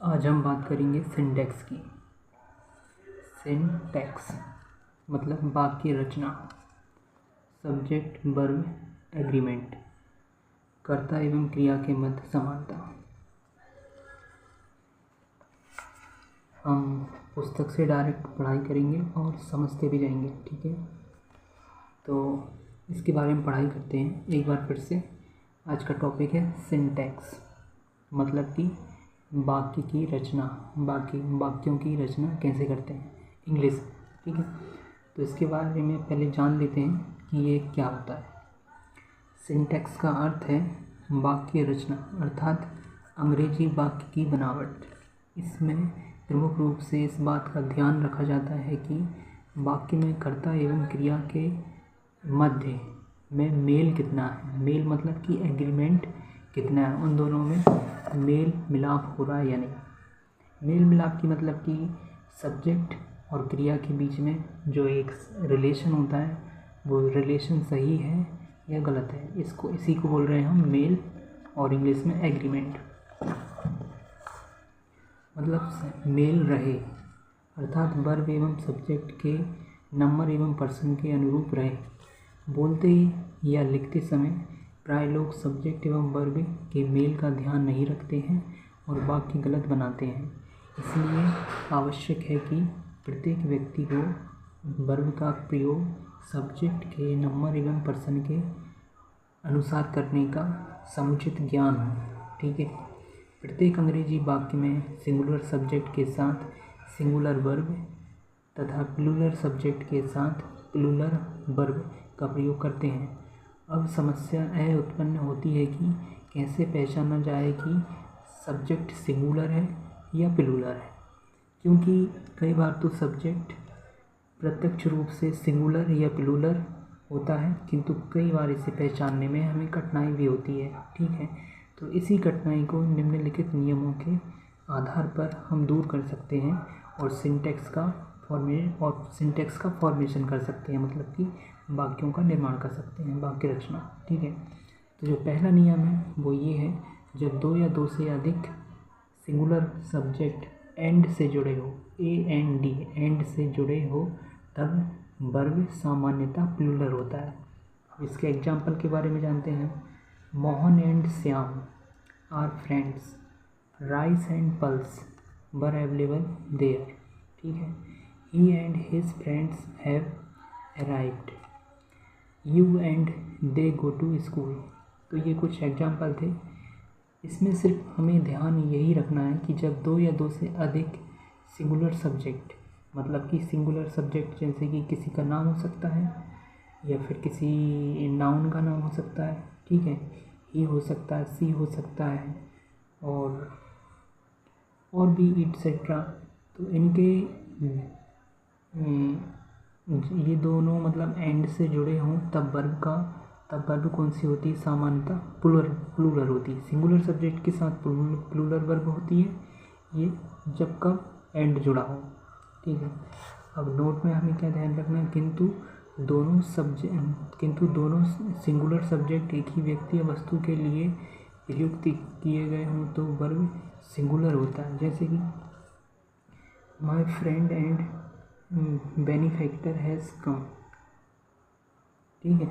आज हम बात करेंगे सिंटैक्स की। सिंटैक्स मतलब वाक्य रचना, सब्जेक्ट वर्ब एग्रीमेंट, कर्ता एवं क्रिया के मध्य समानता। हम पुस्तक से डायरेक्ट पढ़ाई करेंगे और समझते भी जाएंगे, ठीक है। तो इसके बारे में पढ़ाई करते हैं एक बार फिर से। आज का टॉपिक है सिंटैक्स, मतलब कि वाक्य की रचना, वाक्यों की रचना कैसे करते हैं, इंग्लिश, ठीक है। तो इसके बारे में पहले जान लेते हैं कि ये क्या होता है। सिंटैक्स का अर्थ है वाक्य रचना, अर्थात अंग्रेजी वाक्य की बनावट। इसमें प्रमुख रूप से इस बात का ध्यान रखा जाता है कि वाक्य में कर्ता एवं क्रिया के मध्य में मेल कितना है। मेल मतलब कि एग्रीमेंट कितना है, उन दोनों में मेल मिलाप हो रहा है या नहीं। मेल मिलाप की मतलब कि सब्जेक्ट और क्रिया के बीच में जो एक रिलेशन होता है वो रिलेशन सही है या गलत है, इसी को बोल रहे हैं हम मेल, और इंग्लिश में एग्रीमेंट। मतलब मेल रहे, अर्थात वर्ब एवं सब्जेक्ट के नंबर एवं पर्सन के अनुरूप रहे। बोलते या लिखते समय प्राय लोग सब्जेक्ट एवं वर्ब के मेल का ध्यान नहीं रखते हैं और वाक्य गलत बनाते हैं। इसलिए आवश्यक है कि प्रत्येक व्यक्ति को वर्ब का प्रयोग सब्जेक्ट के नंबर एवं पर्सन के अनुसार करने का समुचित ज्ञान हो, ठीक है। प्रत्येक अंग्रेजी वाक्य में सिंगुलर सब्जेक्ट के साथ सिंगुलर वर्ब तथा प्लूरल सब्जेक्ट के साथ प्लूरल वर्ब का प्रयोग करते हैं। अब समस्या यह उत्पन्न होती है कि कैसे पहचाना जाए कि सब्जेक्ट सिंगुलर है या प्लूरल है, क्योंकि कई बार तो सब्जेक्ट प्रत्यक्ष रूप से सिंगुलर या प्लूरल होता है, किंतु कई बार इसे पहचानने में हमें कठिनाई भी होती है, ठीक है। तो इसी कठिनाई को निम्नलिखित नियमों के आधार पर हम दूर कर सकते हैं और सिंटैक्स का फॉर्मेशन कर सकते हैं, मतलब कि वाक्यों का निर्माण कर सकते हैं, वाक्य रचना, ठीक है। तो जो पहला नियम है वो ये है, जब दो या दो से अधिक सिंगुलर सब्जेक्ट एंड से जुड़े हो, AND एंड से जुड़े हो, तब वर्ब सामान्यतः प्लूरल होता है। अब इसके एग्जाम्पल के बारे में जानते हैं। Mohan and Shyam are friends, rice and pulse were available there, ठीक है। He and his friends have arrived. You and they go to school. तो ये कुछ एग्जाम्पल थे। इसमें सिर्फ हमें ध्यान यही रखना है कि जब दो या दो से अधिक सिंगुलर सब्जेक्ट, मतलब कि सिंगुलर सब्जेक्ट जैसे कि किसी का नाम हो सकता है या फिर किसी नाउन का नाम हो सकता है, ठीक है। ही हो सकता है, सी हो सकता है, और भी एटसेट्रा। तो इनके ये दोनों मतलब एंड से जुड़े हों तब वर्ब कौन सी होती है, सामान्यतः प्लूरल होती है। सिंगुलर सब्जेक्ट के साथ प्लूरल वर्ब होती है ये जब कब एंड जुड़ा हो, ठीक है। अब नोट में हमें क्या ध्यान रखना है, किंतु दोनों सिंगुलर सब्जेक्ट एक ही व्यक्ति या वस्तु के लिए प्रयुक्त किए गए हों तो वर्ब सिंगुलर होता है। जैसे कि my friend and benefactor has come, ठीक है।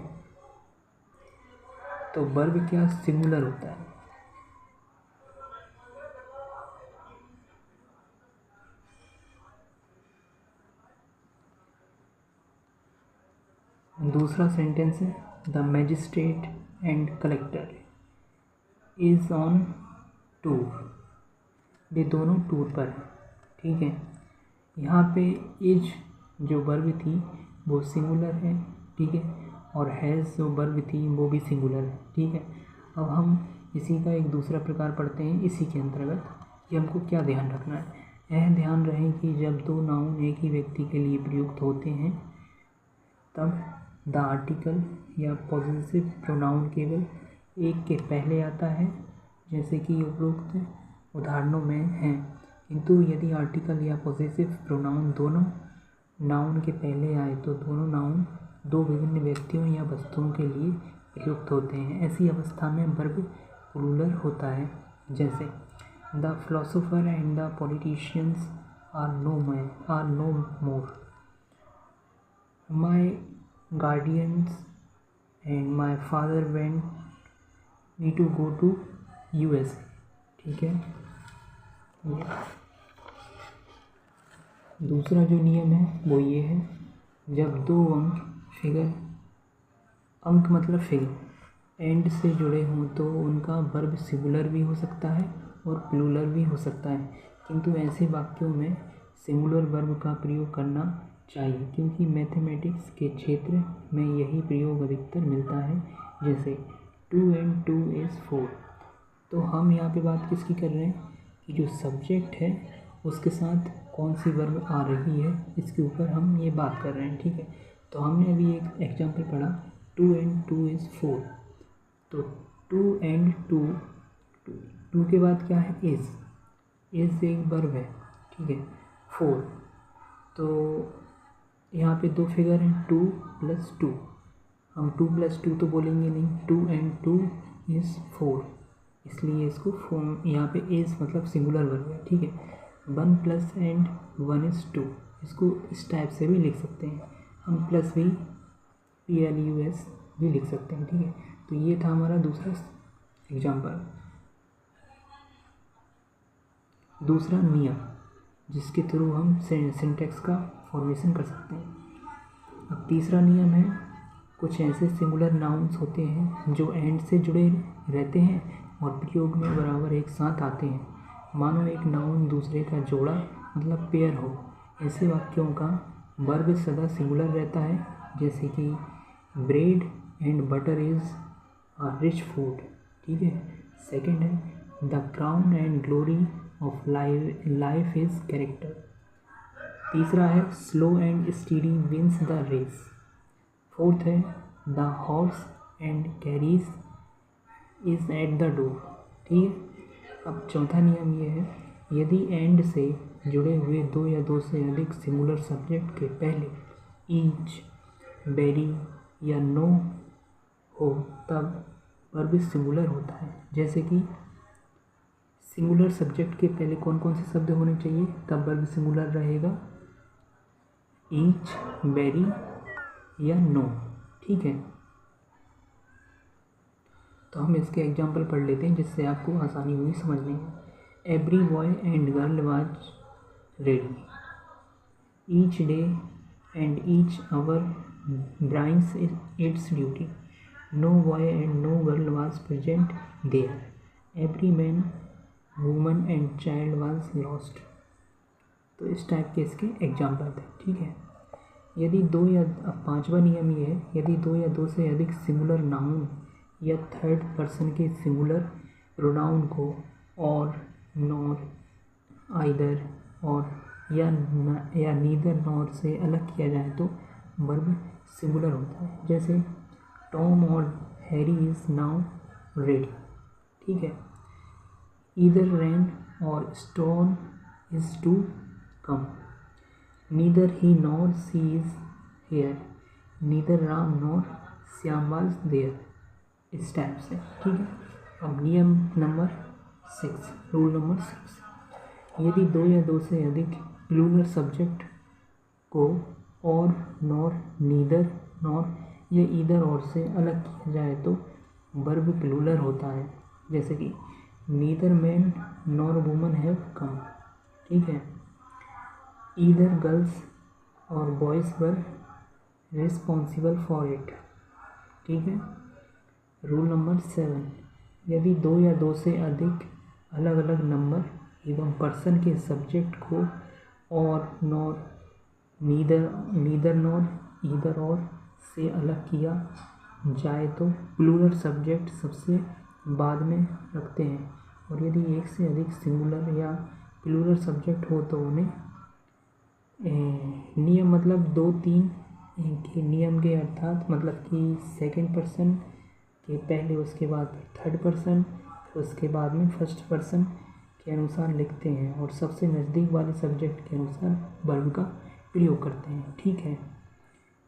तो वर्ब क्या सिंगुलर होता है। दूसरा सेंटेंस है, the magistrate and collector is on tour. ये दोनों टूर पर हैं, ठीक है। यहाँ पे इज जो वर्ब थी वो सिंगुलर है, ठीक है, और हैज़ जो वर्ब थी वो भी सिंगुलर है, ठीक है। अब हम इसी का एक दूसरा प्रकार पढ़ते हैं इसी के अंतर्गत कि हमको क्या ध्यान रखना है। यह ध्यान रहे कि जब दो नाउन एक ही व्यक्ति के लिए प्रयुक्त होते हैं तब द आर्टिकल या पॉजिटिव प्रोनाउन केवल एक के पहले आता है, जैसे कि उपरोक्त उदाहरणों में हैं। किंतु यदि आर्टिकल या पॉजिटिव प्रोनाउन दोनों नाउन के पहले आए तो दोनों नाउन दो विभिन्न व्यक्तियों या वस्तुओं के लिए प्रयुक्त होते हैं। ऐसी अवस्था में वर्ब प्लूरल होता है। जैसे the philosopher and the politicians are no more, my guardians and my father went me to go to USA। ठीक है। दूसरा जो नियम है वो ये है, जब दो अंक मतलब फिगर एंड से जुड़े हों तो उनका वर्ब सिंगुलर भी हो सकता है और प्लूरल भी हो सकता है, किंतु ऐसे वाक्यों में सिंगुलर वर्ब का प्रयोग करना चाहिए, क्योंकि मैथमेटिक्स के क्षेत्र में यही प्रयोग अधिकतर मिलता है। जैसे 2 and 2 is 4। तो हम यहाँ पे बात किसकी कर रहे हैं कि जो सब्जेक्ट है उसके साथ कौन सी वर्ब आ रही है, इसके ऊपर हम ये बात कर रहे हैं। ठीक है। तो हमने अभी एक एग्जांपल पढ़ा 2 and 2 is 4। तो 2 and 2 के बाद क्या है, इज़ एक वर्ब है। ठीक है। 4, तो यहाँ पे दो फिगर हैं 2 + 2, हम 2 + 2 तो बोलेंगे नहीं, 2 and 2 is 4, इसलिए इसको यहाँ पे इज़ मतलब सिंगुलर वर्ब है। ठीक है। 1 + and 1 is 2, इसको इस टाइप से भी लिख सकते हैं हम, प्लस भी PLUS भी लिख सकते हैं। ठीक है। तो ये था हमारा दूसरा एग्जाम्पल, दूसरा नियम जिसके थ्रू हम सिंटैक्स का फॉर्मेशन कर सकते हैं। अब तीसरा नियम है, कुछ ऐसे सिंगुलर नाउन्स होते हैं जो एंड से जुड़े रहते हैं और प्रयोग में बराबर एक साथ आते हैं, मानो एक नाउन दूसरे का जोड़ा मतलब पेयर हो। ऐसे वाक्यों का वर्ब सदा सिंगुलर रहता है, जैसे कि bread and butter is a rich food. ठीक है। सेकंड है, the crown and glory of life is character. तीसरा है, slow and steady wins the race. Fourth है, the horse and carriage is at the door. ठीक है। अब चौथा नियम ये है, यदि एंड से जुड़े हुए दो या दो से अधिक सिंगुलर सब्जेक्ट के पहले ईच, वेरी या नो हो तब वर्ब सिंगुलर होता है। जैसे कि सिंगुलर सब्जेक्ट के पहले कौन कौन से शब्द होने चाहिए तब वर्ब सिंगुलर रहेगा, ईच, वेरी या नो। ठीक है। तो हम इसके एग्जाम्पल पढ़ लेते हैं जिससे आपको आसानी हुई समझने में। Every boy and girl was ready, each day and each hour brings its duty, no boy and no girl was present there, every man woman and child was lost. तो इस टाइप के इसके एग्जाम्पल थे। ठीक है। यदि दो या पांचवा नियम ये है, यदि दो या दो से अधिक सिंगुलर नाउन या थर्ड पर्सन के सिंगुलर प्रोनाउन को और, नॉर, आइदर और या नीदर नॉर से अलग किया जाए तो वर्ब सिंगुलर होता है। जैसे टॉम और हैरी इज़ नाउ रेडी। ठीक है। ईदर रैन और stone is to come, neither he nor she is here, neither Ram nor Shyam was there. इस टाइप से। ठीक है। अब नियम नंबर 6, रूल नंबर 6, यदि दो या दो से अधिक प्लूरल सब्जेक्ट को और, नॉर, नीदर, नॉर या ईदर और से अलग किया जाए तो वर्ब प्लूरल होता है। जैसे कि neither man nor woman have come. ठीक है। ईदर गर्ल्स और boys were responsible for it. ठीक है। रूल नंबर 7, यदि दो या दो से अधिक अलग अलग नंबर एवं पर्सन के सब्जेक्ट को और, नॉर, नीदर नॉर, ईदर और से अलग किया जाए तो प्लूरल सब्जेक्ट सबसे बाद में रखते हैं, और यदि एक से अधिक सिंगुलर या प्लूरल सब्जेक्ट हो तो उन्हें नियम मतलब 2-3 के नियम के अर्थात मतलब कि सेकंड पर्सन के पहले उसके बाद थर्ड पर्सन फिर उसके बाद में फर्स्ट पर्सन के अनुसार लिखते हैं और सबसे नज़दीक वाले सब्जेक्ट के अनुसार वर्ब का प्रयोग करते हैं। ठीक है।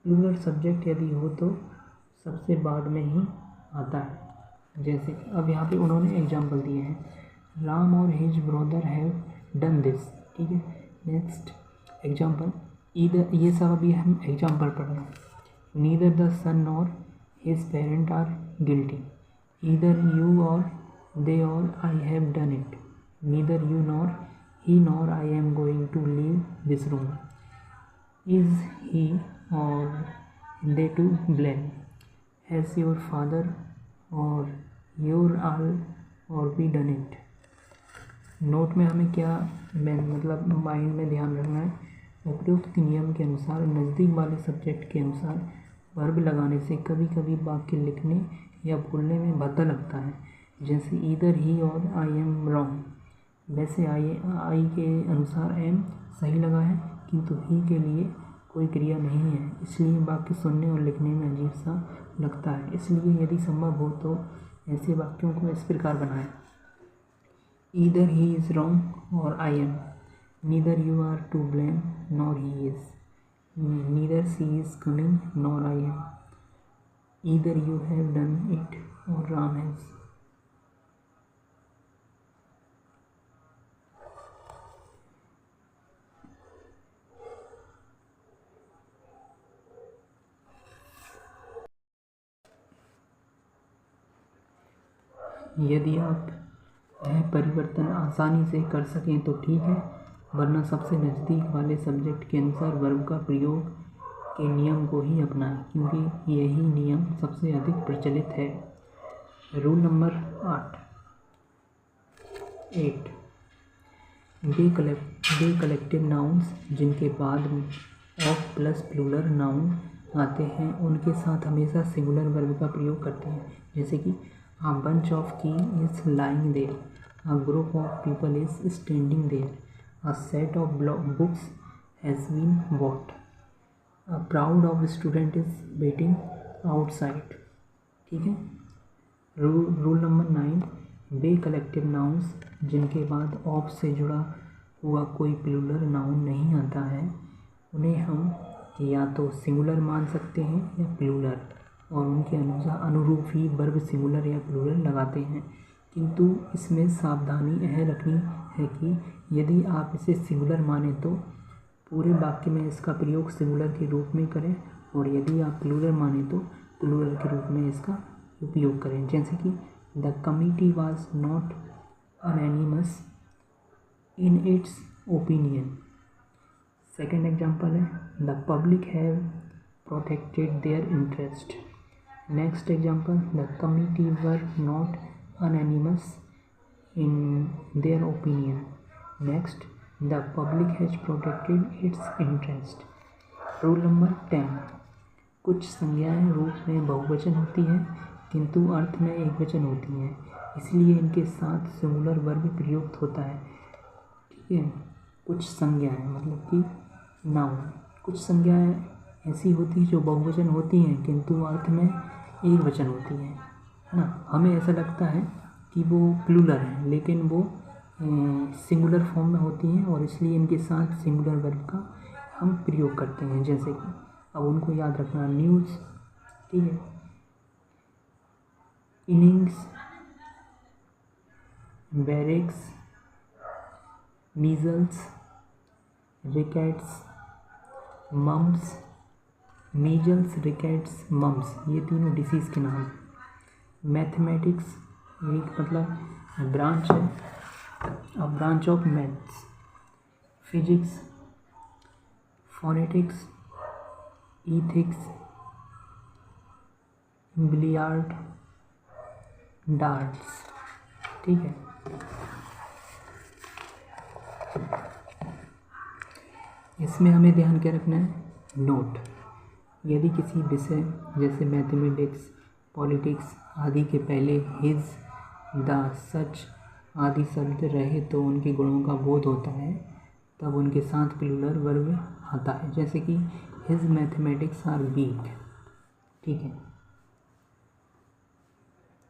प्लूरल सब्जेक्ट यदि हो तो सबसे बाद में ही आता है। जैसे अब यहाँ पे उन्होंने एग्जाम्पल दिए हैं, राम और his brother have done this. ठीक है, नेक्स्ट एग्जाम्पल, ईदर, ये सब अभी हम एग्जाम्पल पढ़ रहे हैं। Neither the son nor his parent are guilty, either you or they or I have done it, neither you nor he nor I am going to leave this room, is he or they to blame, has your father or your all or we done it. Note में हमें क्या मतलब mind में ध्यान रखना है, उपयुक्त नियम के अनुसार नज़दीक वाले सब्जेक्ट के अनुसार वर्ब लगाने से कभी कभी वाक्य लिखने या बोलने में भद्दा लगता है, जैसे ईदर ही और आई एम रॉन्ग। वैसे आई के अनुसार एम सही लगा है, किंतु ही के लिए कोई क्रिया नहीं है, इसलिए वाक्य सुनने और लिखने में अजीब सा लगता है। इसलिए यदि संभव हो तो ऐसे वाक्यों को इस प्रकार बनाएं, ईदर ही इज़ रॉन्ग और I am, neither you are to blame nor he is, neither she is coming nor I am, either you have done it और राम हैज़। यदि आप यह परिवर्तन आसानी से कर सकें तो ठीक है, वरना सबसे नज़दीक वाले सब्जेक्ट के अनुसार वर्ब का प्रयोग के नियम को ही अपनाएं, क्योंकि यही नियम सबसे अधिक प्रचलित है। रूल नंबर 8 बे कलेक्टिव नाउन्स जिनके बाद ऑफ प्लस प्लूरल नाउन आते हैं उनके साथ हमेशा सिंगुलर वर्ब का प्रयोग करते हैं, जैसे कि A bunch of key is lying there, a group of people is standing there, a set of books has been bought, a crowd of student is waiting outside। ठीक है। रूल नंबर 9, वे collective nouns जिनके बाद of से जुड़ा हुआ कोई plural noun नहीं आता है उन्हें हम या तो सिंगुलर मान सकते हैं या प्लूरल, और उनके अनुरूप ही वर्ब सिंगुलर या प्लूरल लगाते हैं, किंतु इसमें सावधानी यह रखनी है कि यदि आप इसे सिंगुलर माने तो पूरे वाक्य में इसका प्रयोग सिंगुलर के रूप में करें, और यदि आप प्लूरल माने तो प्लूरल के रूप में इसका उपयोग करें, जैसे कि the committee was not unanimous in its opinion. Second example है the public have protected their interest. Next example, the committee were not unanimous in their opinion. Next, the public has protected its interest. Rule number 10, कुछ संज्ञाएं रूप में बहुवचन होती हैं किंतु अर्थ में एकवचन होती हैं, इसलिए इनके साथ सिंगुलर वर्ब प्रयुक्त होता है। ठीक है, कुछ संज्ञाएं मतलब कि नाउन, कुछ संज्ञाएं ऐसी होती हैं जो बहुवचन होती हैं किंतु अर्थ में एक वचन होती है ना। हमें ऐसा लगता है कि वो प्लूरल है, लेकिन वो सिंगुलर फॉर्म में होती हैं और इसलिए इनके साथ सिंगुलर वर्ब का हम प्रयोग करते हैं, जैसे कि अब उनको याद रखना, न्यूज़, ठीक है, innings, barracks, measles, rickets, mumps, measles, rickets, mumps, ये तीनों डिसीज़ के नाम। मैथमेटिक्स एक मतलब ब्रांच है, a branch of maths. Physics, phonetics, ethics, billiard, darts. ठीक है, इसमें हमें ध्यान क्या रखना है, नोट, यदि किसी विषय जैसे मैथमेटिक्स, पॉलिटिक्स आदि के पहले हिज, द, सच आदि शब्द रहे तो उनके गुणों का बोध होता है, तब उनके साथ प्लूरल वर्ब आता है, जैसे कि हिज मैथमेटिक्स आर वीक। ठीक है,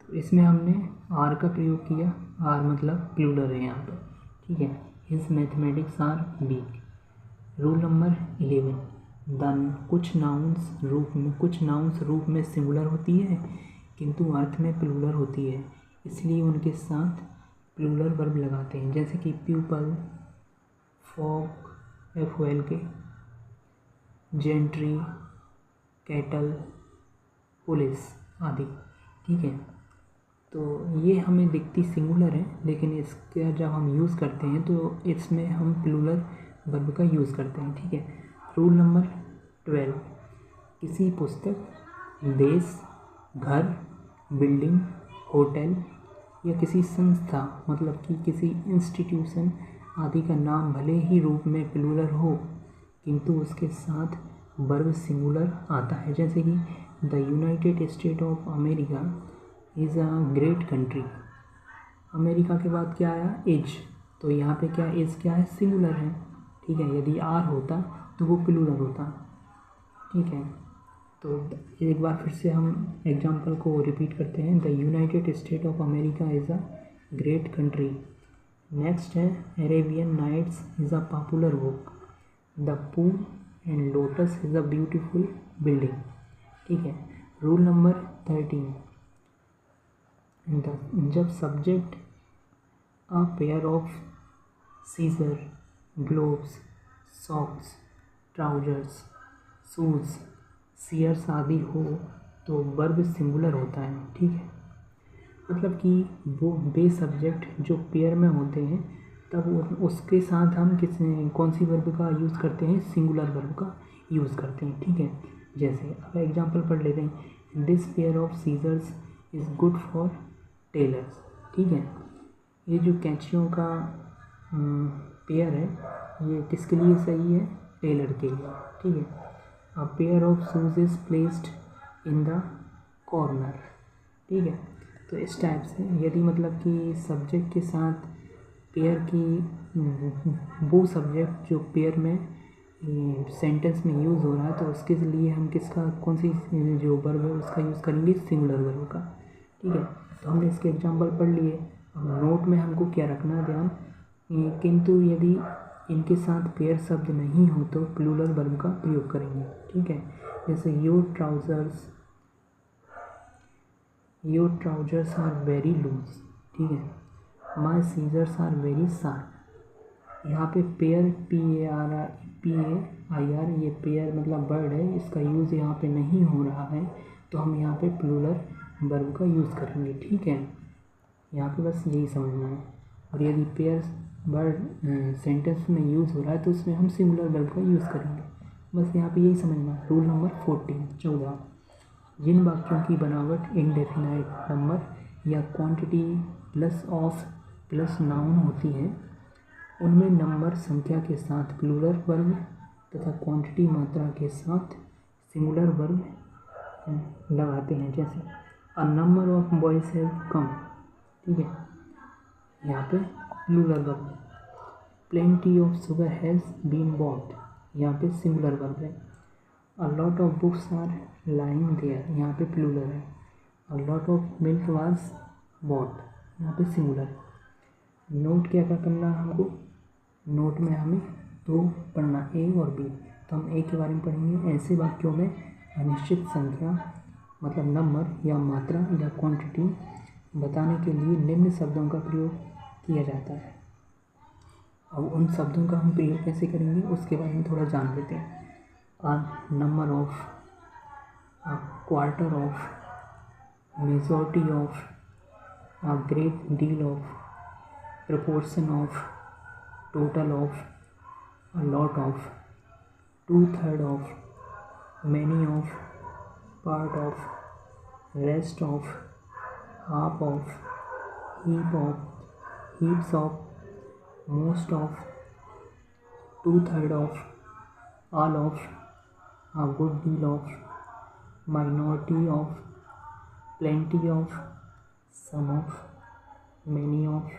तो इसमें हमने आर का प्रयोग किया, आर मतलब प्लूरल है यहाँ पर। ठीक है, his mathematics are weak. Rule number 11, कुछ नाउन्स रूप में सिंगुलर होती है किंतु अर्थ में प्लूरल होती है, इसलिए उनके साथ प्लूरल वर्ब लगाते हैं, जैसे कि people, folk FOLK, gentry, cattle, police आदि। ठीक है, तो ये हमें दिखती सिंगुलर है, लेकिन इसका जब हम यूज़ करते हैं तो इसमें हम प्लूरल वर्ब का यूज़ करते हैं। ठीक है। रूल नंबर 12, किसी पुस्तक, देश, घर, बिल्डिंग, होटल या किसी संस्था मतलब कि किसी इंस्टीट्यूशन आदि का नाम भले ही रूप में प्लूरल हो, किंतु उसके साथ वर्ब सिंगुलर आता है, जैसे कि the United State of America is a great country. America के बाद क्या आया? इज, तो यहाँ पे क्या इज क्या है? सिंगुलर है। ठीक है, यदि आर होता तो वो प्लूरल होता। ठीक है, तो एक बार फिर से हम एग्जाम्पल को रिपीट करते हैं। The United State of America is a great country. Next है Arabian Nights is a popular book. The pool and lotus is a beautiful building. ठीक है। रूल नंबर 13, जब subject a pair of scissor, gloves, socks, trousers, shoes, shears आदि हो तो verb singular होता है। ठीक है, मतलब कि वो बे सब्जेक्ट जो पेयर में होते हैं तब उसके साथ हम कौन सी वर्ब का यूज़ करते हैं? सिंगुलर वर्ब का यूज़ करते हैं। ठीक है, जैसे अब एग्जांपल पढ़ लेते हैं। This pair of scissors is good for tailors. ठीक है, ये जो कैंचियों का पेयर है ये किसके लिए सही है? टेलर के लिए। ठीक है। अ pair of shoes is placed in the corner. ठीक है, तो इस टाइप से यदि मतलब कि सब्जेक्ट के साथ पेयर की वो सब्जेक्ट जो पेयर में सेंटेंस में यूज़ हो रहा है तो उसके लिए हम किसका कौन सी जो वर्ब है उसका यूज़ करेंगे? सिंगुलर वर्ब का। ठीक है, तो हमने इसके एग्जांपल पढ़ लिए। अब नोट में हमको क्या रखना है ध्यान, किंतु यदि इनके साथ पेयर शब्द नहीं हो तो प्लूरल वर्ब का प्रयोग करेंगे। ठीक है, जैसे your trousers are very loose. ठीक है, my scissors are very sharp. यहाँ पे पेयर PAIR ये पेयर मतलब वर्ड है, इसका यूज़ यहाँ पे नहीं हो रहा है तो हम यहाँ पे प्लूरल वर्ब का यूज़ करेंगे। ठीक है, यहाँ पे बस यही समझना है। और यदि पेयर वर्ड सेंटेंस में यूज़ हो रहा है तो उसमें हम सिंगुलर वर्ब का यूज़ करेंगे। बस यहाँ पे यही समझना है। रूल नंबर 14, जिन वाक्यों की बनावट इंडेफिनाइट नंबर या quantity plus of plus noun होती है उनमें नंबर संख्या के साथ प्लूरल वर्ब तथा क्वांटिटी मात्रा के साथ सिंगुलर वर्ब लगाते हैं, जैसे a number of boys have come. ठीक है, यहाँ पे plural verb. Plenty of sugar has been bought, यहाँ पे सिंगुलर वर्ब है। A lot of books are lying there, यहाँ पे प्लूरल है। A lot of milk was bought, यहाँ पे सिंगुलर है। नोट क्या करना है हमको? नोट में हमें दो पढ़ना, ए और बी। तो हम ए के बारे में पढ़ेंगे। ऐसे वाक्यों में अनिश्चित संख्या मतलब नंबर या मात्रा या क्वांटिटी बताने के लिए निम्न शब्दों का प्रयोग किया जाता है। अब उन शब्दों का हम प्रयोग कैसे करेंगे उसके बारे में थोड़ा जान लेते हैं। अ number of, a quarter of, majority of, a great deal of, proportion of, total of, a lot of, 2/3 of, many of, part of, rest of, half of, heap of, heaps of, most of, 2/3 of, all of, a good deal of, minority of, plenty of, some of, many of,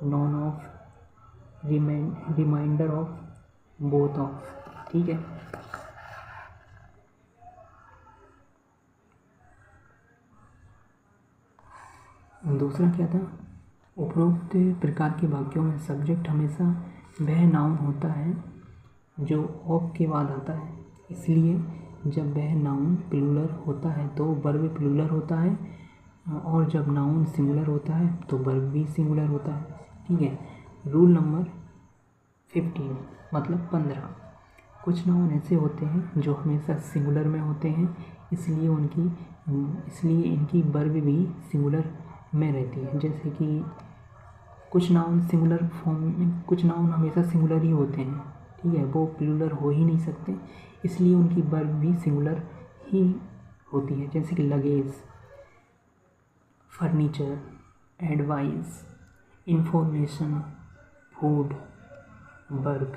none of, remainder of, both of. ठीक है, दूसरा क्या था? उपरोक्त प्रकार के वाक्यों में सब्जेक्ट हमेशा वह नाउन होता है जो ऑफ के बाद आता है, इसलिए जब वह नाउन प्लूरल होता है तो वर्ब प्लूरल होता है और जब नाउन सिंगुलर होता है तो वर्ब भी सिंगुलर होता है। ठीक है। रूल नंबर 15 मतलब 15। कुछ नाउन ऐसे होते हैं जो हमेशा सिंगुलर में होते हैं, इसलिए इनकी वर्ब भी सिंगुलर में रहती है। जैसे कि कुछ नाउन सिंगुलर फॉर्म में, कुछ नाउन हमेशा सिंगुलर ही होते हैं। ठीक है, वो प्लूरल हो ही नहीं सकते, इसलिए उनकी वर्ब भी सिंगुलर ही होती है। जैसे कि luggage, furniture, advice, information, food, work,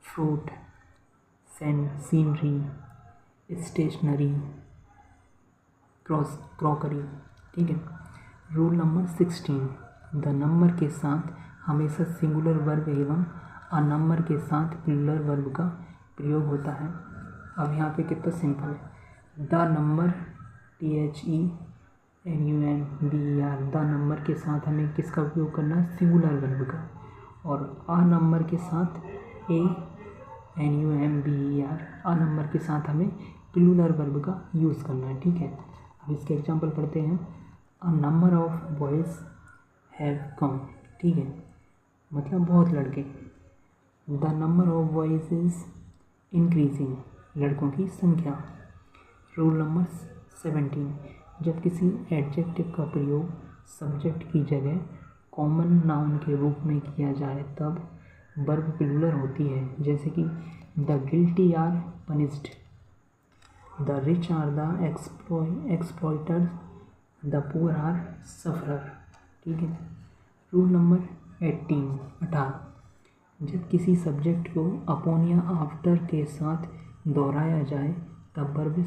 fruit, scenery, stationery, crockery. ठीक है। रूल नंबर 16, द नंबर के साथ हमेशा सिंगुलर वर्ब एवं अ नंबर के साथ प्लूरल वर्ब का प्रयोग होता है। अब यहाँ पे कितना सिंपल है। The number THENUMBER, the number के साथ हमें किसका उपयोग करना है? सिंगुलर वर्ब का। और अ नंबर के साथ ANUMBER, अ नंबर के साथ हमें प्लूरल वर्ब का यूज़ करना है। ठीक है। अब इसके एग्जाम्पल पढ़ते हैं। अ number of boys have come. ठीक है, मतलब बहुत लड़के। The number of boys is increasing, लड़कों की संख्या। रूल नंबर 17, जब किसी एडजेक्टिव का प्रयोग सब्जेक्ट की जगह कॉमन नाउन के रूप में किया जाए तब वर्ब प्लूरल होती है। जैसे कि the guilty are punished, the rich are the exploiters, the poor are sufferer. ठीक है। रूल नंबर 18, जब किसी सब्जेक्ट को अपॉन या आफ्टर के साथ दोहराया जाए तब वर्ब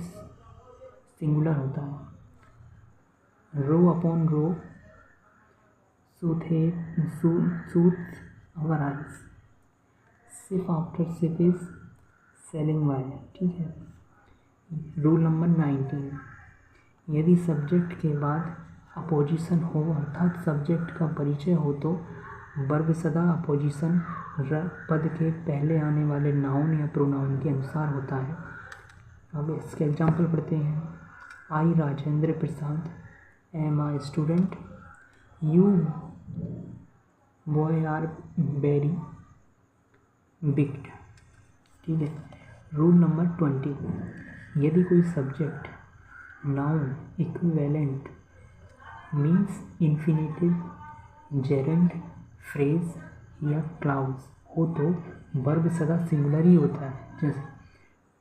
सिंगुलर होता है। Row upon row suits our eyes, sip after sip is selling why. ठीक है। रूल नंबर 19, यदि सब्जेक्ट के बाद अपोजिशन हो अर्थात सब्जेक्ट का परिचय हो तो वर्ब सदा अपोजिशन पद के पहले आने वाले नाउन या प्रोनाउन के अनुसार होता है। अब इसके एग्जाम्पल पढ़ते हैं। I Rajendra Prasad am I student, you boy are very big. ठीक है। रूल नंबर 20, यदि कोई subject noun equivalent means infinitive, gerund, phrase या क्लाउज हो तो वर्ब सदा सिंगुलर ही होता है। जैसे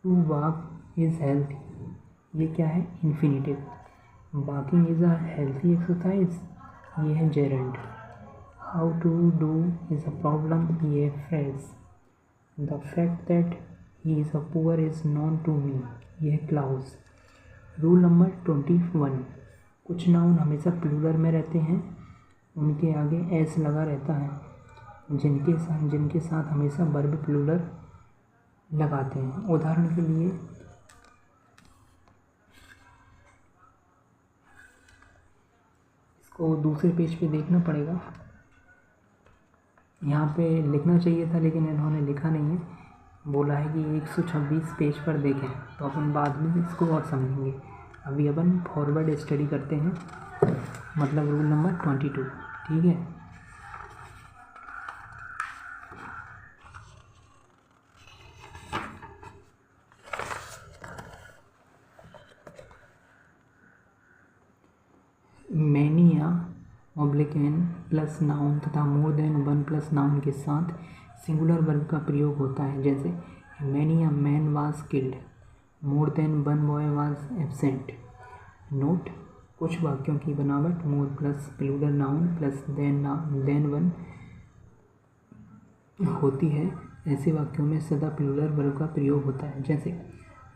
टू वॉक इज़ हेल्थी, ये क्या है? Infinitive. Walking is a healthy exercise, ये है gerund. How to do is a problem, ये है phrase. The fact that he is a poor is known to me, ये है क्लाउज। रूल नंबर 21, कुछ नाउन हमेशा प्लूरल में रहते हैं, उनके आगे एस लगा रहता है, जिनके साथ हमेशा वर्ब प्लूरल लगाते हैं। उदाहरण के लिए इसको दूसरे पेज पे देखना पड़ेगा, यहाँ पे लिखना चाहिए था लेकिन इन्होंने लिखा नहीं है, बोला है कि 126 पेज पर देखें, तो अपन बाद में इसको और समझेंगे। अभी अपन फॉरवर्ड स्टडी करते हैं, मतलब रूल नंबर 22। ठीक है। मैनी या ऑब्लिक एन प्लस नाउन तथा more than one plus noun के साथ सिंगुलर वर्ब का प्रयोग होता है। जैसे many a man was killed, more than one boy was absent. Note, कुछ वाक्यों की बनावट more plus plural noun plus than one होती है। ऐसे वाक्यों में सदा प्लूरल वर्ब का प्रयोग होता है। जैसे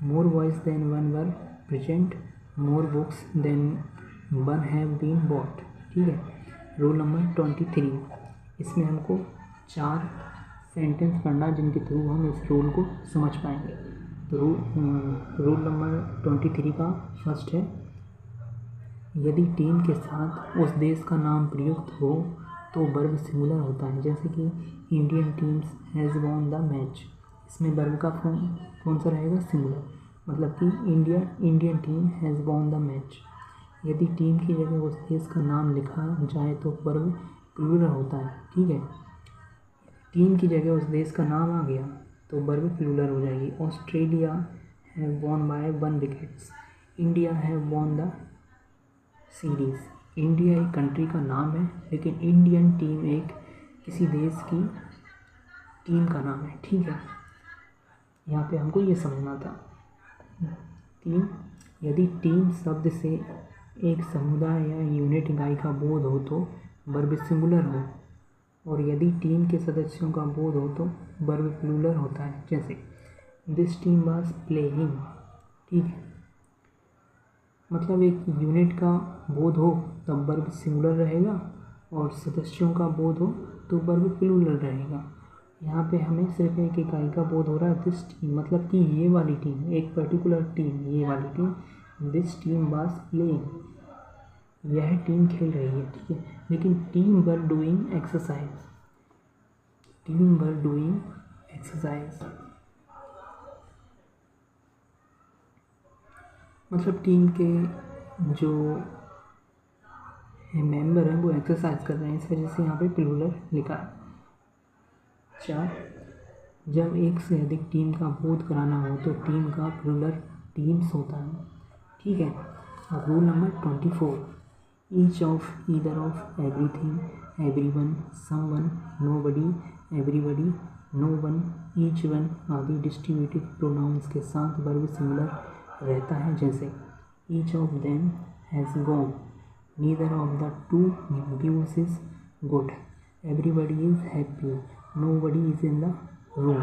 more boys than one were present, more books than one have been bought. ठीक है। रूल नंबर 23, इसमें हमको 4 सेंटेंस पढ़ना जिनके थ्रू हम इस रूल को समझ पाएंगे। तो रूल नंबर 23 का फर्स्ट है, यदि टीम के साथ उस देश का नाम प्रयुक्त हो तो वर्ब सिंगुलर होता है। जैसे कि Indian teams has won the match, इसमें वर्ब का कौन सा रहेगा? सिंगुलर, मतलब कि Indian team has won the match. यदि टीम की जगह उस देश का नाम लिखा जाए तो वर्ब प्लूरल होता है। ठीक है, टीम की जगह उस देश का नाम आ गया तो वर्ब प्लूरल हो जाएगी। ऑस्ट्रेलिया है वॉन बाय 1 विकेट्स, इंडिया है वॉन द सीरीज। इंडिया एक कंट्री का नाम है, लेकिन इंडियन टीम एक किसी देश की टीम का नाम है। ठीक है, यहाँ पे हमको ये समझना था। टीम, यदि टीम शब्द से एक समुदाय या यूनिट इकाई का बोध हो तो वर्ब सिंगुलर हो, और यदि टीम के सदस्यों का बोध हो तो वर्ब प्लूरल होता है। जैसे दिस टीम वाज प्लेइंग। ठीक है, मतलब एक यूनिट का बोध हो तब वर्ब सिंगुलर रहेगा, और सदस्यों का बोध हो तो वर्ब प्लूरल रहेगा। यहाँ पे हमें सिर्फ एक इकाई का बोध हो रहा है, दिस टीम, मतलब कि ये वाली टीम, एक पर्टिकुलर टीम, ये वाली team. This team was playing, यह टीम खेल रही है। ठीक है, लेकिन team were doing exercise, team were doing exercise, मतलब टीम के जो मेंबर हैं वो एक्सरसाइज कर रहे हैं, इस वजह से यहाँ पे प्लूरल लिखा है। 4, जब एक से अधिक टीम का बोध कराना हो तो टीम का प्लूरल टीम्स होता है। ठीक है, अब rule number 24, each of, either of, everything, everyone, someone, nobody, everybody, no one, each one आदि डिस्ट्रीब्यूटिव प्रोनाउंस के साथ वर्ब सिंगुलर रहता है। जैसे each of them has gone, neither of the two views is good, everybody is happy, nobody is in the room.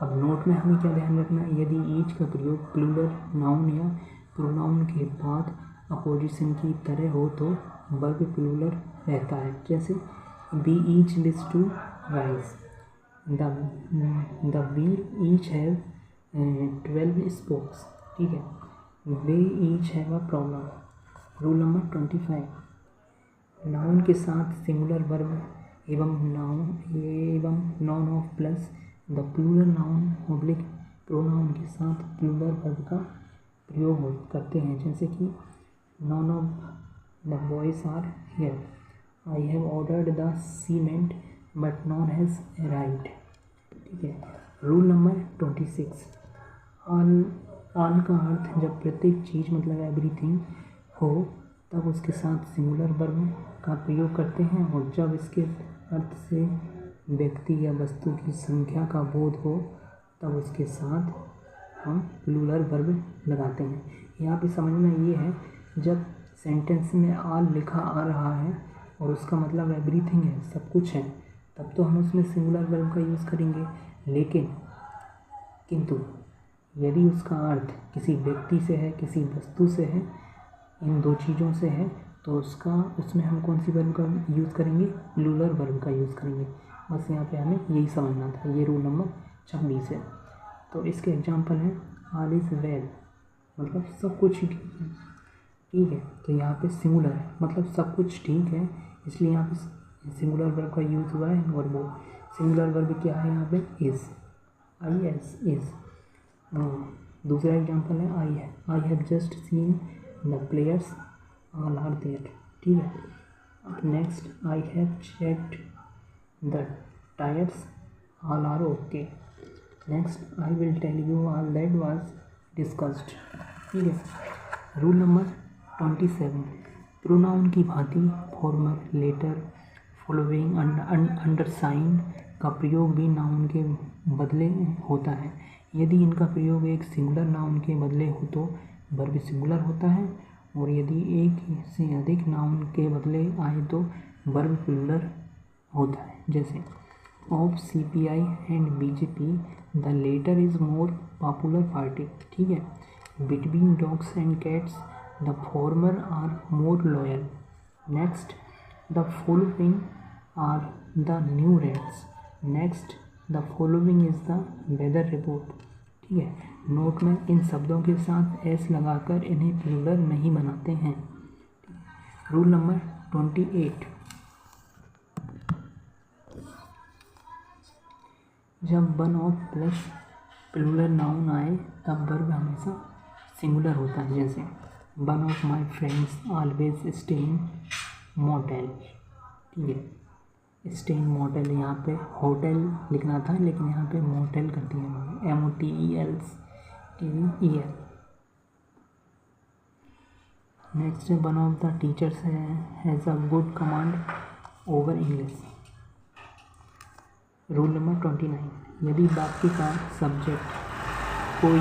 अब note में हमें क्या ध्यान रखना है, यदि ईच का प्रयोग प्लूरल नाउन या प्रोनाउन के बाद अपोजिशन की तरह हो तो वर्ब प्लूरल रहता है। जैसे we each wish to rise, the wheel each have 12 spokes. ठीक है, they each have a problem. Rule number 25, noun के साथ सिंगुलर वर्ब एवं noun of plus the plural noun oblique pronoun के साथ प्लूरल वर्ब का प्रयोग करते हैं। जैसे कि none of the boys are here, I have ordered the cement but none has arrived. ठीक है, रूल नंबर 26, ऑल का अर्थ जब प्रत्येक चीज़ मतलब एवरीथिंग हो तब उसके साथ सिंगुलर वर्ब का प्रयोग करते हैं, और जब इसके अर्थ से व्यक्ति या वस्तु की संख्या का बोध हो तब उसके साथ हम प्लूरल वर्ब लगाते हैं। यहाँ पे समझना ये है, जब सेंटेंस में ऑल लिखा आ रहा है और उसका मतलब एवरीथिंग है, सब कुछ है, तब तो हम उसमें सिंगुलर वर्ब का यूज़ करेंगे। लेकिन किंतु यदि उसका अर्थ किसी व्यक्ति से है, किसी वस्तु से है, इन दो चीज़ों से है, तो उसमें हम कौन सी वर्ब का यूज़ करेंगे, प्लूरल वर्ब का यूज़ करेंगे। बस यहाँ पे हमें यही समझना था। ये रूल नंबर 26 है। तो इसके एग्जांपल हैं ऑल इज़ वेल, मतलब सब कुछ ठीक है। ठीक है, तो यहाँ पे सिंगुलर है, मतलब सब कुछ ठीक है, इसलिए यहाँ पे सिंगुलर वर्ब का यूज़ हुआ है। और वो सिंगुलर वर्ब क्या है यहाँ पे, इज़, इज़। दूसरा एग्जांपल है I have just seen the players all are there. ठीक है, next I have checked the tyres all are okay. Next I will tell you all that was discussed. ठीक है, रूल नंबर 27, प्रोनाउन की भांति farmer, letter, following, अंडरसाइंड का प्रयोग भी noun के बदले होता है। यदि इनका प्रयोग एक सिंगुलर नाउन के बदले हो तो वर्ब सिंगुलर होता है, और यदि एक से अधिक नाउन के बदले आए तो वर्ब प्लूरल होता है। जैसे of CPI and BJP the latter is more popular party. ठीक है, between dogs and cats the former are more loyal. Next the following are the new rates. Next the following is the weather report. ठीक है, note में इन शब्दों के साथ S लगाकर इन्हें प्लूरल नहीं बनाते हैं। रूल नंबर 28, जब one of plus plural noun आए तब वर्ब हमेशा सिंगुलर होता है। जैसे one of my friends always stay in motel. ठीक है, स्टे इन मोटेल, यहाँ पे होटल लिखना था लेकिन यहाँ पे मोटेल कर दिया उन्होंने, MOTELTEL। नेक्स्ट है one of the teachers has a good command over English. Rule number 29, यदि वाक्य का सब्जेक्ट कोई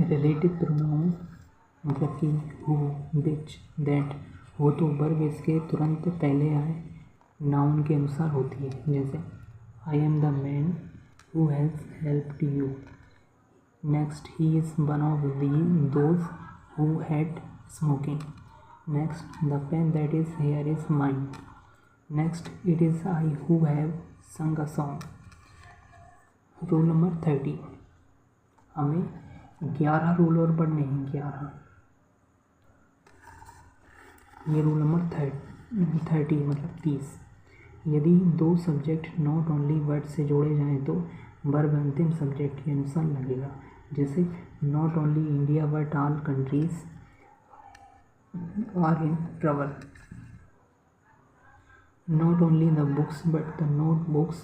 रिलेटिव प्रोनाउन मतलब कि हु, विच, दैट हो तो वर्ब इसके तुरंत पहले आए नाउन के अनुसार होती है। जैसे I am the man who has helped you. Next he is one of those who had smoking. Next the pen that is here is mine. Next it is I who have sung a song. Rule number 30, हमें 11 rule और पढ़ने हैं, 11। ये rule number 30 मतलब 30। यदि दो subject not only word से जोड़े जाएं तो वर्ब अंतिम सब्जेक्ट के अनुसार लगेगा। जैसे not only India but all countries are in trouble. Not only the books but the note books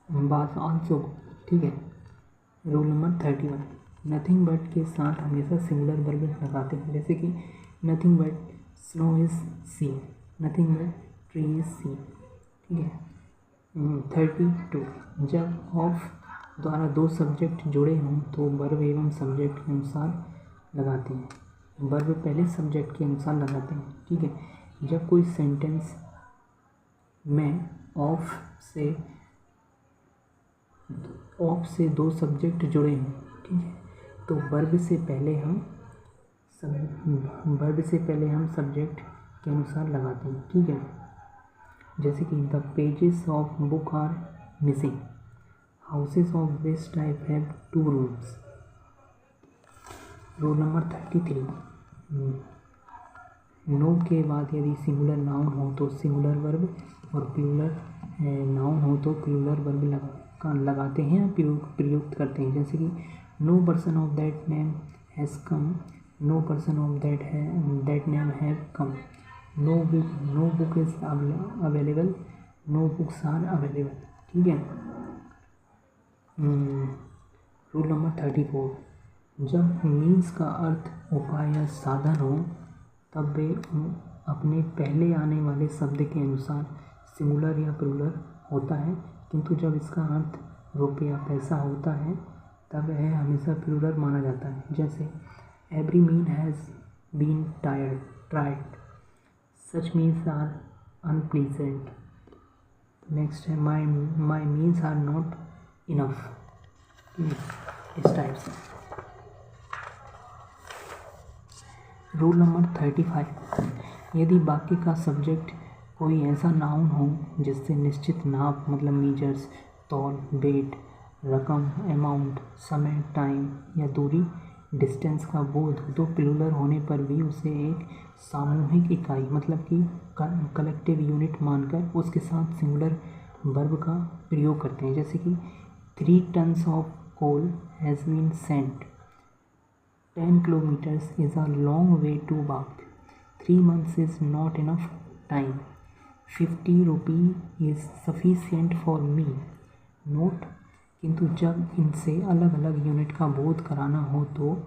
was also. ठीक है। रूल नंबर 31, नथिंग बट के साथ हमेशा सिंगुलर वर्ब लगाते हैं। जैसे कि nothing but snow is scene, nothing but tree is scene. ठीक है। 32, जब ऑफ द्वारा दो सब्जेक्ट जुड़े हों तो वर्ब एवं सब्जेक्ट के अनुसार लगाते हैं। वर्ब पहले सब्जेक्ट के अनुसार लगाते हैं। ठीक है। जब कोई सेंटेंस में ऑफ से दो सब्जेक्ट जुड़े हों, ठीक है, तो वर्ब से पहले हम सब्जेक्ट के अनुसार लगाते हैं। ठीक है। जैसे कि the pages of book are missing, houses of this type have 2 rooms. Rule number 33, no के बाद यदि सिंगुलर नाउन हो तो सिंगुलर वर्ब और प्लूरल नाउन हो तो प्लूरल वर्ब लगाते हैं, प्रयुक्त करते हैं। जैसे कि no person of that name has come, no person of that name have come. No book is available, no books are available. ठीक है। रूल नंबर 34, जब मीन्स का अर्थ उपाय या साधन हो तब वे अपने पहले आने वाले शब्द के अनुसार सिंगुलर या प्लूरल होता है, किंतु जब इसका अर्थ रुपया पैसा होता है तब यह हमेशा प्लूरल माना जाता है। जैसे every mean has been tried, such means are unpleasant. Next है my means are not enough. इस टाइप से। रूल नंबर 35, यदि वाक्य का सब्जेक्ट कोई ऐसा नाउन हो जिससे निश्चित नाप मतलब मीजर्स, तौल, वेट, रकम, अमाउंट, समय, टाइम या दूरी, डिस्टेंस का बोध हो तो प्लूरल होने पर भी उसे एक सामूहिक इकाई मतलब कि कलेक्टिव यूनिट मानकर उसके साथ सिंगुलर वर्ब का प्रयोग करते हैं। जैसे कि 3 tons of coal has been sent, 10 kilometers is a long way to walk, 3 months is not enough time, 50 rupee is sufficient for me। Note, किंतु जब इनसे अलग अलग यूनिट का बोध कराना हो तो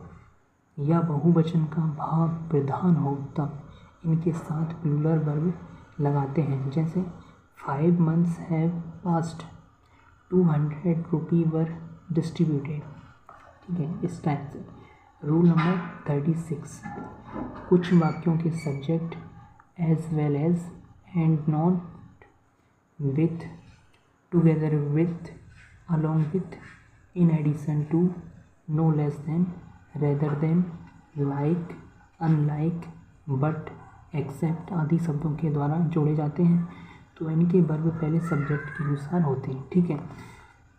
या बहुवचन का भाव प्रधान हो तब इनके साथ प्लूरल वर्ब लगाते हैं। जैसे 5 months have passed, 200 rupee were distributed। ठीक है, इस टाइप से। रूल नंबर 36, कुछ वाक्यों के subject as well as and not with, together with, along with, in addition to, no less than, rather than, like, unlike, but, except आदि शब्दों के द्वारा जोड़े जाते हैं तो इनके वर्ब पहले सब्जेक्ट के अनुसार होते हैं। ठीक है।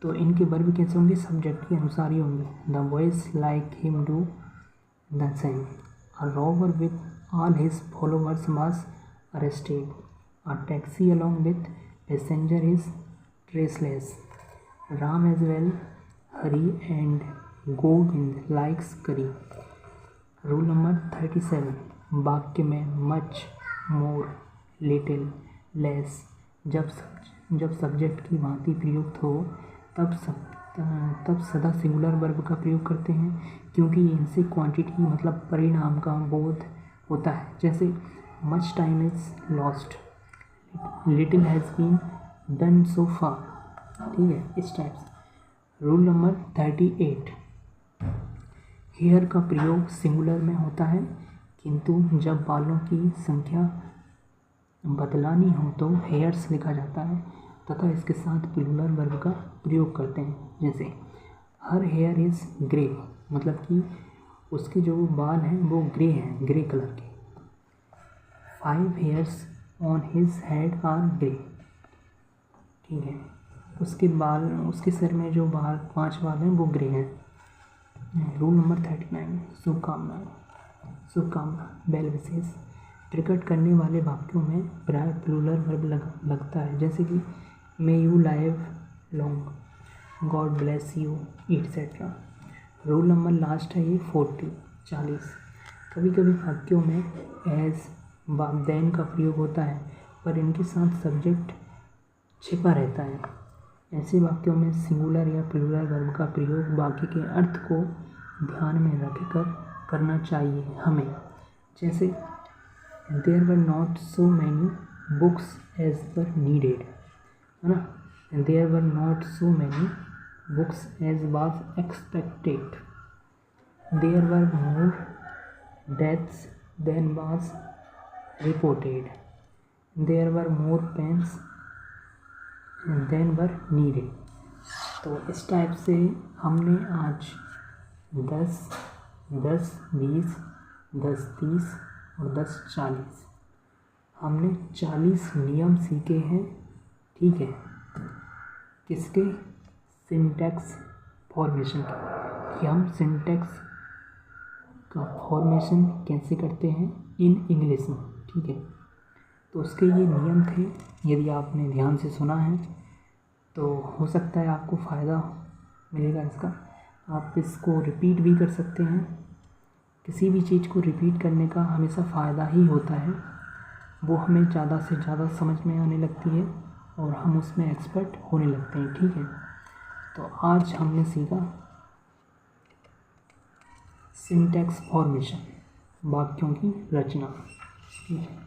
तो इनके वर्ब कैसे होंगे? सब्जेक्ट के अनुसार ही होंगे। The boys like him do the same, a robber with all his followers was arrested, a taxi along with passenger is traceless, Ram as well Hari and Govind likes curry. Rule number 37, वाक्य में much, more, little, less जब subject की भांति प्रयुक्त हो तब सदा singular verb का प्रयोग करते हैं, क्योंकि इनसे क्वांटिटी मतलब परिणाम का बोध होता है। जैसे much time is lost, little has been done so far. ठीक है, इस टाइप से। रूल नंबर 38, हेयर का प्रयोग सिंगुलर में होता है, किंतु जब बालों की संख्या बदलानी हो तो हेयर्स लिखा जाता है तथा इसके साथ प्लूरल वर्ब का प्रयोग करते हैं। जैसे हर हेयर इज़ ग्रे, मतलब कि उसके जो बाल हैं वो ग्रे हैं, ग्रे कलर के। 5 hairs on his head are grey. ठीक है, उसके सिर में जो 5 बाल हैं वो ग्रे हैं। रूल नंबर 39, शुभकामना वेल विशेष प्रकट करने वाले वाक्यों में प्राय प्लूरल वर्ब लगता है। जैसे कि may you live long, God bless you, etcetera. Rule number last है ये 40। कभी कभी वाक्यों में एज व देन का प्रयोग होता है, पर इनके साथ सब्जेक्ट छिपा रहता है। ऐसे वाक्यों में सिंगुलर या प्लूरल वर्ब का प्रयोग वाक्य के अर्थ को ध्यान में रखकर करना चाहिए हमें। जैसे there were not so many books as were needed, है ना। There were not so many books as was expected. There were more deaths than was reported. There were more pens than were needed. तो इस type से हमने आज 10, 10, 20, 10, 30 और 10, 40 हमने 40 नियम सीखे हैं। ठीक है, किसके? सिंटैक्स फॉर्मेशन के, कि हम सिंटैक्स का फॉर्मेशन कैसे करते हैं इन इंग्लिश में। ठीक है, तो उसके ये नियम थे। यदि आपने ध्यान से सुना है तो हो सकता है आपको फ़ायदा मिलेगा इसका। आप इसको रिपीट भी कर सकते हैं। किसी भी चीज़ को रिपीट करने का हमेशा फ़ायदा ही होता है, वो हमें ज़्यादा से ज़्यादा समझ में आने लगती है और हम उसमें एक्सपर्ट होने लगते हैं। ठीक है, तो आज हमने सीखा सिंटैक्स फॉर्मेशन, वाक्यों की रचना। ठीक है।